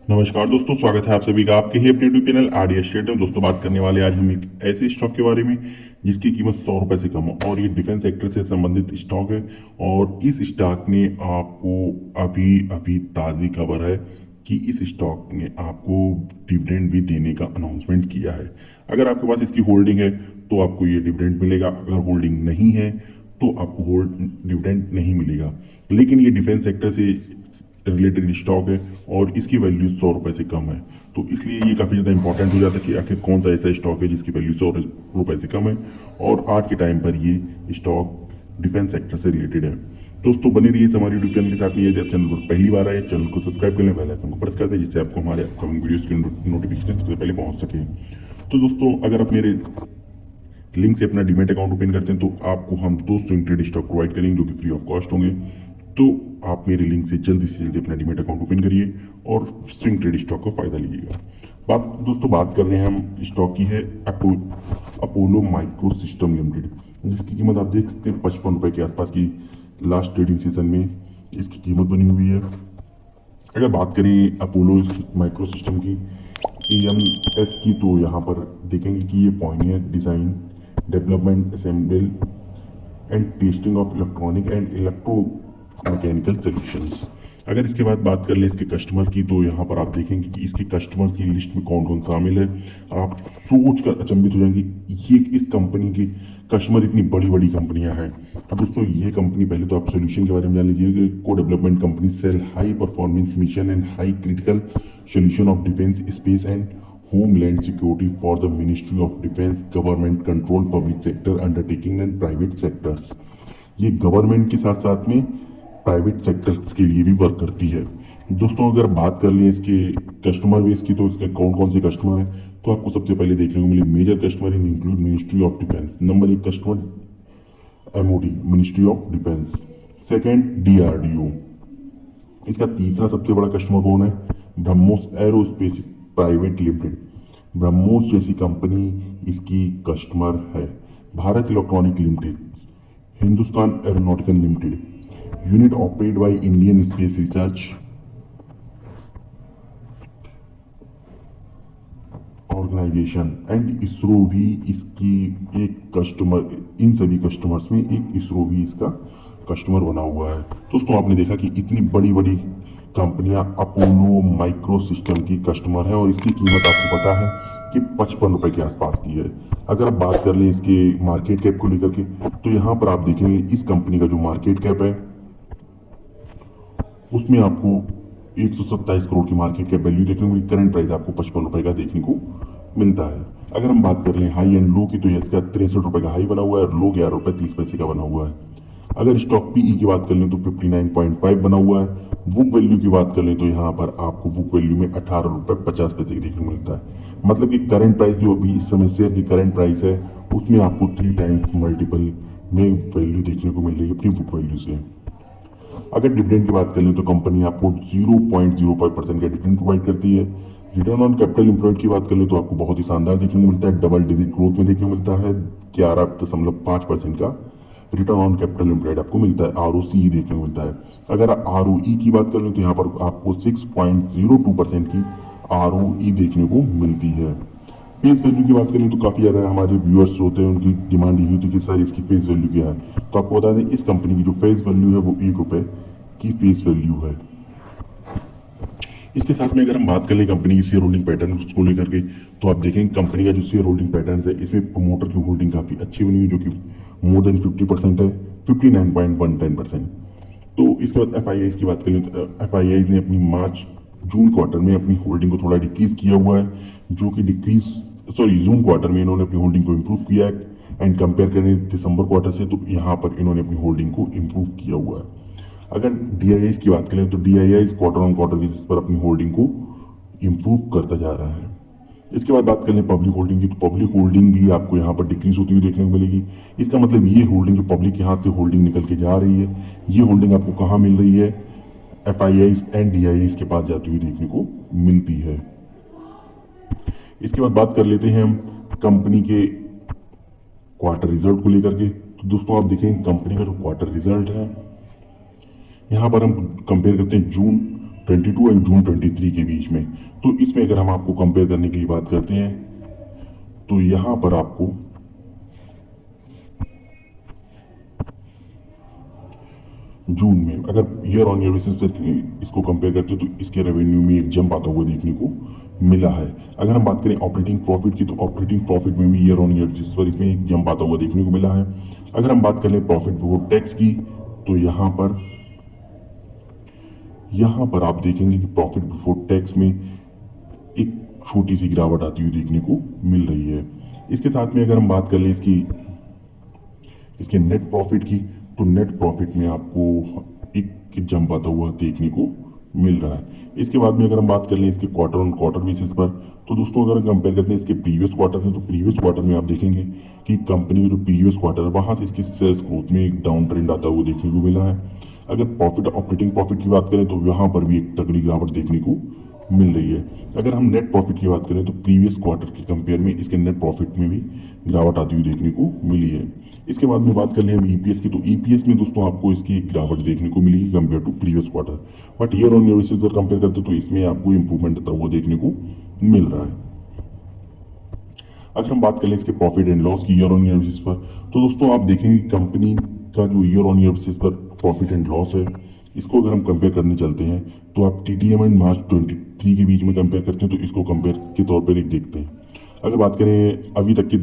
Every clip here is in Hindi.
नमस्कार दोस्तों, स्वागत है आप सभी का आपके ही अपने यूट्यूब चैनल आरडीएस स्टेट में। दोस्तों बात करने वाले आज हम एक ऐसे स्टॉक के बारे में जिसकी कीमत 100 रुपए से कम हो और ये डिफेंस सेक्टर से संबंधित स्टॉक है। और इस स्टॉक ने आपको अभी अभी ताज़ी खबर है कि इस स्टॉक ने आपको डिविडेंड भी देने का अनाउंसमेंट किया है। अगर आपके पास इसकी होल्डिंग है तो आपको ये डिविडेंड मिलेगा, अगर होल्डिंग नहीं है तो आपको डिविडेंड नहीं मिलेगा। लेकिन ये डिफेंस सेक्टर से रिलेटेड स्टॉक है और इसकी वैल्यू 100 रुपए से कम है, तो इसलिए ये काफ़ी ज़्यादा इंपॉर्टेंट हो जाता है कि आखिर कौन सा ऐसा स्टॉक है जिसकी वैल्यू 100 रुपए से कम है और आज के टाइम पर ये स्टॉक डिफेंस सेक्टर से रिलेटेड है। दोस्तों बने रहिए हमारे यूट्यूब चैनल के साथ में। यदि आप चैनल पर पहली बार आए चैनल को सब्सक्राइब कर लें, बेल आइकन को प्रेस कर दें जिससे आपको हमारे अपकमिंग वीडियोस की नोटिफिकेशन सबसे पहले पहुंच सके। तो दोस्तों अगर आप मेरे लिंक से अपना डीमेट अकाउंट ओपन करते हैं तो आपको हम 2 स्विंग ट्रेड स्टॉक प्रोवाइड करेंगे जो कि फ्री ऑफ कॉस्ट होंगे। तो आप मेरे लिंक से जल्दी अपना डीमेट अकाउंट ओपन करिए और स्विंग ट्रेड स्टॉक का फायदा लीजिएगा। बात कर रहे हैं हम स्टॉक की है अपोलो माइक्रो सिस्टम लिमिटेड, जिसकी कीमत आप देख सकते हैं 55 रुपए के आसपास की लास्ट ट्रेडिंग सीजन में इसकी कीमत बनी हुई है। अगर बात करें अपोलो माइक्रो सिस्टम की EMS की तो यहाँ पर देखेंगे कि ये Pioneer design development assemble and testing of electronic and electro mechanical solutions. अगर इसके बाद बात कर लें इसके कस्टमर की तो यहाँ पर आप देखेंगे कि इसके कस्टमर्स की लिस्ट में कौन कौन शामिल है। आप सोच कर अचंभित हो जाएंगे ये इस कंपनी के कस्टमर इतनी बड़ी बड़ी कंपनियां हैं। तो दोस्तों ये कंपनी, पहले तो आप सोल्यूशन के बारे में जान लीजिए। को development company sell high performance mission and high critical solution of defence space and homeland security for the ministry of defence government control public sector undertaking and private sectors. ये गवर्नमेंट के साथ साथ में प्राइवेट सेक्टर्स के लिए भी वर्क करती है। दोस्तों अगर बात कर लें इसके कस्टमर बेस की तो इसके कौन कौन से कस्टमर हैं तो आपको सबसे पहले देखने को मिले major customer in include ministry of defence. Number 1 customer MOD ministry of defence, second DRDO। इसका तीसरा सबसे बड़ा कस्टमर कौन है? BrahMos aerospace private limited. BrahMos जैसी कंपनी इसकी कस्टमर है। Bharat electronic limited, Hindustan aeronautical limited, unit operate by Indian space research organisation and ISRO भी इसकी एक कस्टमर। इन सभी कस्टमर्स में एक इसरो भी इसका कस्टमर बना हुआ है। दोस्तों आपने देखा कि इतनी बड़ी बड़ी कंपनियां अपोलो माइक्रो सिस्टम की कस्टमर है और इसकी कीमत आपको पता है कि 55 रुपए के आसपास की है। अगर आप बात कर लें इसके मार्केट कैप को लेकर के तो यहाँ पर आप देखेंगे इस कंपनी का जो मार्केट कैप है उसमें आपको 127 करोड़ की मार्केट कैप वैल्यू देखने को मिली। करंट प्राइस आपको 55 रुपए का देखने को मिलता है। अगर हम बात कर लें हाई एंड लो की तो इसका 63 रुपए का हाई बना हुआ है और लो 11 रुपए 30 पैसे का बना हुआ है। अगर स्टॉक PE की बात कर लें तो 59.5 बना हुआ है। बुक वैल्यू की बात कर लें तो यहाँ पर आपको बुक वैल्यू में 18 रुपए 50 पैसे देखने को मिलता है। मतलब कि करंट प्राइस जो अभी इस समय शेयर की करंट प्राइस है उसमें आपको 3 टाइम्स मल्टीपल में वैल्यू देखने को मिल रही है अपनी बुक वैल्यू से। अगर डिविडेंड की बात कर लें तो कंपनी आपको 0.05% का डिविडेंड प्रोवाइड करती है। रिटर्न ऑन कैपिटल एम्प्लॉयड की बात कर लें तो आपको बहुत ही शानदार देखने को मिलता है, डबल डिजिट ग्रोथ में देखने को मिलता है। 11.5% का रिटर्न ऑन कैपिटल एम्प्लॉयड आपको मिलता है। ROCE देखने को मिलता है। अगर ROE की बात कर लें तो यहाँ पर आपको 6.02% की ROE देखने को मिलती है। फेस वैल्यू की बात करें तो काफ़ी ज़्यादा हमारे व्यूअर्स होते हैं उनकी डिमांड यही होती है कि सर इसकी फेस वैल्यू क्या है। तो आपको बता दें इस कंपनी की जो फेस वैल्यू है वो 1 रुपए की फेस वैल्यू है। इसके साथ में अगर हम बात कर लें कंपनी की शेयर होल्डिंग पैटर्न को लेकर के तो आप देखेंगे कंपनी का जो शेयर होल्डिंग पैटर्न है इसमें प्रमोटर की होल्डिंग काफ़ी अच्छी बनी हुई जो कि मोर देन 50% है, 59.10%। तो इसके बाद FIIs की बात करें तो FIIs ने अपनी मार्च जून क्वार्टर में अपनी होल्डिंग को थोड़ा डिक्रीज किया हुआ है, जो कि जून क्वार्टर में इन्होंने अपनी होल्डिंग को इम्प्रूव किया है। एंड कंपेयर करें दिसंबर क्वार्टर से तो यहाँ पर इन्होंने अपनी होल्डिंग को इम्प्रूव किया हुआ है। अगर DIIs की बात करें तो DIIs quarter on quarter basis पर अपनी होल्डिंग को इम्प्रूव करता जा रहा है। इसके बाद बात करें पब्लिक होल्डिंग की तो पब्लिक होल्डिंग भी आपको यहाँ पर डिक्रीज होती हुई देखने को मिलेगी। इसका मतलब ये होल्डिंग जो पब्लिक के हाथ से होल्डिंग निकल के जा रही है, ये होल्डिंग आपको कहाँ मिल रही है? FIIs एंड DIIs के पास जाती हुई देखने को मिलती है। इसके बाद बात कर लेते हैं हम कंपनी के क्वार्टर रिजल्ट को लेकर के। तो दोस्तों आप देखें कंपनी का जो क्वार्टर रिजल्ट है यहाँ पर हम कंपेयर करते हैं जून 22 एंड जून 23 के बीच में। तो इसमें अगर हम आपको कंपेयर करने की बात करते हैं तो यहां पर आपको जून में अगर ईयर ऑन ईयर बेसिस पर इसको कंपेयर करते हैं तो इसके रेवेन्यू में एक जंप आता हुआ देखने को मिला है। अगर हम बात करें ऑपरेटिंग प्रॉफिट की तो ऑपरेटिंग प्रॉफिट में भी ईयर ऑन ईयर बेसिस पर इसमें एक जंप आता हुआ देखने को मिला है। अगर हम बात करें प्रॉफिट बिफोर टैक्स की तो यहां पर आप देखेंगे कि प्रॉफिट बिफोर टैक्स में एक छोटी सी गिरावट आती हुई देखने को मिल रही है। इसके साथ में अगर हम बात कर लें इसके नेट प्रॉफिट की तो नेट प्रॉफिट में आपको एक जंप आता हुआ देखने को मिल रहा है। इसके बाद में अगर हम बात कर लें इसके क्वार्टर ऑन क्वार्टर बेसिस पर तो दोस्तों अगर हम कंपेयर करते हैं इसके प्रीवियस क्वार्टर से तो प्रीवियस क्वार्टर में आप देखेंगे कि कंपनी का जो प्रीवियस क्वार्टर है वहां से इसकी सेल्स ग्रोथ में एक डाउन ट्रेंड आता हुआ देखने को मिला है। अगर प्रॉफिट ऑपरेटिंग प्रॉफिट की बात करें तो यहाँ पर भी एक तगड़ी गिरावट देखने को मिल रही है। अगर हम नेट प्रॉफिट की बात करें तो प्रीवियस क्वार्टर के कंपेयर में इसके नेट प्रॉफिट में भी गिरावट आती हुई देखने को मिली है। इसके बाद में बात कर लें हम ईपीएस की तो ईपीएस में दोस्तों आपको इसकी गिरावट देखने को मिलेगी compare to previous quarter, but year on year basis पर कंपेयर करते तो इसमें आपको इंप्रूवमेंट आता हुआ देखने को मिल रहा है। अगर हम बात कर लें इसके प्रॉफिट एंड लॉस की ईयर ऑन ईयर बेसिस पर तो दोस्तों आप देखेंगे कंपनी का जो ईयर ऑन ईयर बेसिस पर प्रॉफिट एंड लॉस है इसको अगर हम कंपेयर करने चलते हैं तो आप टीटीएम एंड मार्च 23 के बीच में कंपेयर करते हैं तो इसको कंपेयर के तौर पर एक देखते हैं। अगर बात करें अभी तक के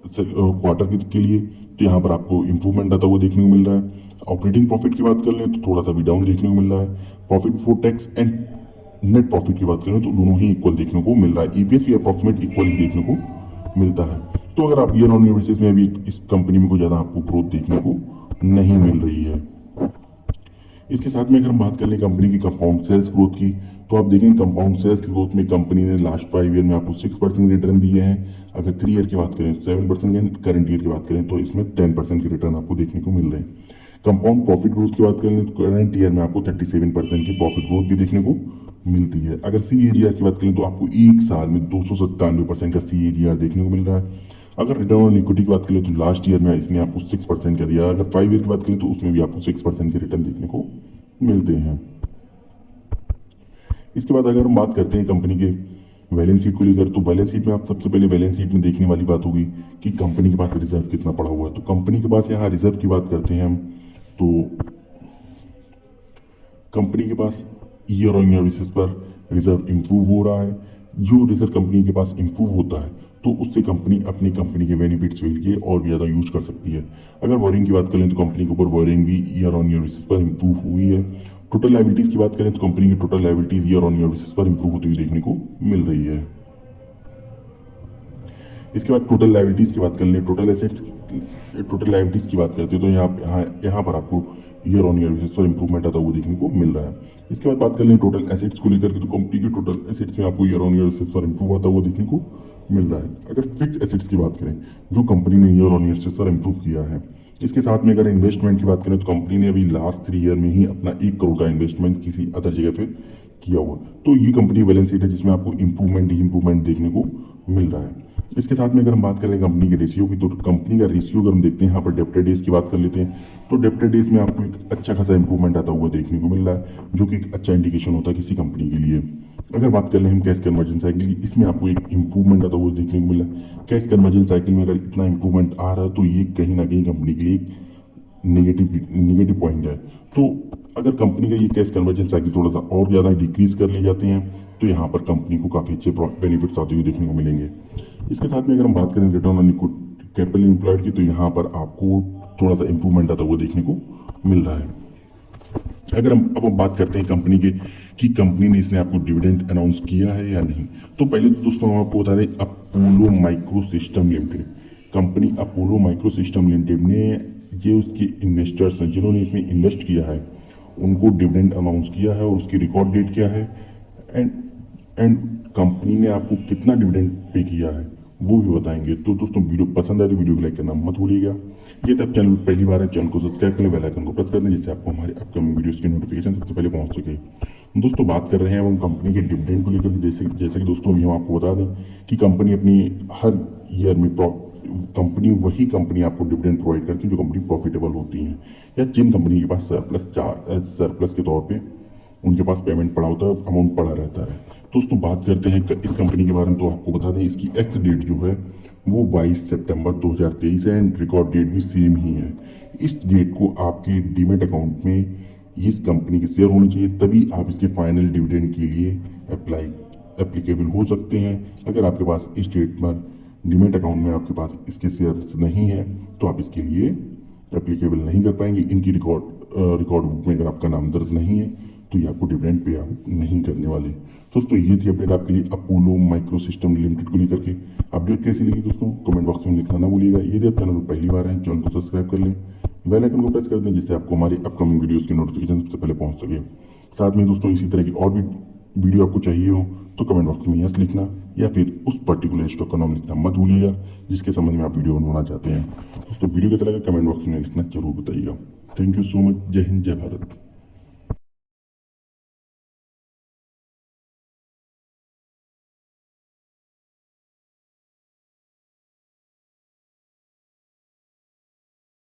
क्वार्टर के लिए तो यहाँ पर आपको इंप्रूवमेंट आता हुआ देखने को मिल रहा है। ऑपरेटिंग प्रॉफिट की बात कर लें तो थोड़ा सा भी डाउन देखने को मिल रहा है। Profit before tax and net profit की बात करें तो दोनों ही इक्वल देखने को मिल रहा है। ईपीएस भी अप्रॉक्सीमेट इक्वल ही देखने को मिलता है। तो अगर आप ईयर ऑन ईयर बेसिस में अभी इस कंपनी में कोई ज़्यादा आपको ग्रोथ देखने को नहीं मिल रही है। इसके साथ में अगर हम बात कर लें कंपनी की कंपाउंड सेल्स ग्रोथ की तो आप देखेंगे कंपाउंड सेल्स की ग्रोथ में कंपनी ने लास्ट 5 ईयर में आपको 6% रिटर्न दिए हैं। अगर 3 ईयर की बात करें 7% एंड करंट ईयर की बात करें तो इसमें 10% के रिटर्न आपको देखने को मिल रहे हैं। कंपाउंड प्रॉफिट ग्रोथ की बात करें तो करंट ईयर में आपको 37% की प्रॉफिट ग्रोथ भी देखने को मिलती है। अगर सी एरियर की बात करें तो आपको एक साल में 297% का सी एरियर देखने को मिल रहा है। अगर रिटर्न ऑन इक्विटी की बात करें तो लास्ट ईयर में इसने आपको 6% का दिया। अगर 5 ईयर की बात करें तो उसमें भी आपको 6% के रिटर्न देखने को मिलते हैं। इसके बाद अगर हम बात करते हैं कंपनी के बैलेंस शीट को लेकर तो बैलेंस शीट में आप सबसे पहले बैलेंस शीट में देखने वाली बात होगी कि कंपनी के पास रिजर्व कितना पड़ा हुआ है। तो कंपनी के पास यहाँ रिजर्व की बात करते हैं हम तो कंपनी के पास ईयर ऑन ईयर बेसिस पर रिजर्व इंप्रूव हो रहा है। जो रिजर्व कंपनी के पास इंप्रूव होता है तो उससे कंपनी अपनी कंपनी के बेनिफिट्स के लिए और भी ज़्यादा यूज कर सकती है। अगर बोरिंग की बात करें तो कंपनी के ऊपर बोरिंग भी ईयर ऑन ईयर बेसिस पर इंप्रूव हुई है। टोटल लाइबिलिटीज की बात करें तो कंपनी की total liabilities year on year basis पर इंप्रूव होती हुई देखने को मिल रही है। इसके बाद टोटल लाइबिलिटीज की बात कर लें टोटल एसेट्स टोटल लाइबिलिटीज की बात करते हैं तो यहाँ पर आपको ईयर ऑन ईयर बेसिस पर इंप्रूवमेंट आता हुआ देखने को मिल रहा है। इसके बाद बात कर लें टोटल एसेट्स को लेकर के तो कंपनी के टोटल एसेट्स में आपको ईयर ऑन ईयर बेसिस पर इंप्रूव आता हुआ देखने को मिल रहा है। अगर फिक्स एसेट्स की बात करें जो कंपनी ने ईयर ऑन ईयर बेसिस पर इंप्रूव किया है। इसके साथ में अगर इन्वेस्टमेंट की बात करें तो कंपनी ने अभी लास्ट 3 ईयर में ही अपना 1 करोड़ का इन्वेस्टमेंट किसी अदर जगह पे किया हुआ। तो ये कंपनी बैलेंस शीट है जिसमें आपको इंप्रूवमेंट देखने को मिल रहा है। इसके साथ में अगर हम बात करें कंपनी के रेशियो की तो कंपनी का रेशियो अगर हम देखते हैं यहाँ पर डेब्टर डेज की बात कर लेते हैं तो डेब्टर डेज में आपको एक अच्छा खासा इंप्रूवमेंट आता हुआ देखने को मिल रहा है जो कि एक अच्छा इंडिकेशन होता है किसी कंपनी के लिए। अगर बात कर लें हम कैश कन्वर्जन साइकिल की इसमें आपको एक इंप्रूवमेंट आता हुआ देखने को मिला। कैश कन्वर्जन साइकिल में अगर इतना इंप्रूवमेंट आ रहा है तो ये कहीं ना कहीं कंपनी के लिए एक नेगेटिव पॉइंट है। तो अगर कंपनी का ये कैश कन्वर्जन साइकिल थोड़ा सा और ज़्यादा डिक्रीज कर ले जाते हैं तो यहाँ पर कंपनी को काफ़ी अच्छे बेनिफिट्स आते हुए देखने को मिलेंगे। इसके साथ में अगर हम बात करें रिटर्न ऑन कैपिटल एम्प्लॉयड की तो यहाँ पर आपको थोड़ा सा इंप्रूवमेंट आता हुआ देखने को मिल रहा है। अगर हम बात करते हैं कंपनी के कि कंपनी ने इसने आपको डिविडेंड अनाउंस किया है या नहीं तो पहले तो दोस्तों हम आपको बता दें Apollo micro system limited company Apollo micro system limited ने ये उसके इन्वेस्टर्स हैं जिन्होंने इसमें इन्वेस्ट किया है उनको डिविडेंड अनाउंस किया है और उसकी रिकॉर्ड डेट क्या है एंड कंपनी ने आपको कितना डिविडेंड पे किया है वो भी बताएंगे। तो दोस्तों वीडियो पसंद आए तो वीडियो को लाइक करना मत भूलिएगा। ये तब चैनल पहली बार है चैनल को सब्सक्राइब करें बेल आइकन को प्रेस कर दें जिससे आपको हमारे अपकमिंग वीडियोस की नोटिफिकेशन सबसे पहले पहुंच सके। दोस्तों बात कर रहे हैं हम कंपनी के डिविडेंड को लेकर जैसे कि दोस्तों हम आपको बता दें कि कंपनी अपनी हर ईयर में वही कंपनी आपको डिविडेंड प्रोवाइड करती है जो कंपनी प्रॉफिटेबल होती है या जिन कंपनी के पास सरप्लस के तौर पे उनके पास पेमेंट पड़ा होता है, अमाउंट पड़ा रहता है। दोस्तों बात करते हैं इस कंपनी के बारे में, तो आपको बता दें इसकी एक्स डेट जो है वो 22 सितंबर 2023 है एंड रिकॉर्ड डेट भी सेम ही है। इस डेट को आपके डीमेट अकाउंट में इस कंपनी के शेयर होने चाहिए, तभी आप इसके फाइनल डिविडेंड के लिए एप्लीकेबल हो सकते हैं। अगर आपके पास इस डेट पर डीमेट अकाउंट में आपके पास इसके शेयर्स नहीं है तो आप इसके लिए एप्लीकेबल नहीं कर पाएंगे। इनकी रिकॉर्ड बुक में अगर आपका नाम दर्ज नहीं है तो ये आपको डिविडेंड पे आउट नहीं करने वाले। दोस्तों ये थी अपडेट आपके लिए अपोलो माइक्रो सिस्टम लिमिटेड को लेकर के। अपडेट कैसी लगी दोस्तों कमेंट बॉक्स में लिखना ना भूलिएगा। यदि आप चैनल पर पहली बार हैं चैनल को सब्सक्राइब कर लें, बेल आइकन को प्रेस कर दें जिससे आपको हमारी अपकमिंग वीडियोस की नोटिफिकेशन सबसे पहले पहुंच सके। साथ में दोस्तों इसी तरह की और भी वीडियो आपको चाहिए हो तो कमेंट बॉक्स में यस लिखना या फिर उस पर्टिकुलर स्टॉक का नाम लिखना मत भूलिएगा जिसके संबंध में आप वीडियो बनवाना चाहते हैं। दोस्तों वीडियो कैसा लगा कमेंट बॉक्स में लिखना जरूर बताइएगा। Thank you so much. जय हिंद जय भारत।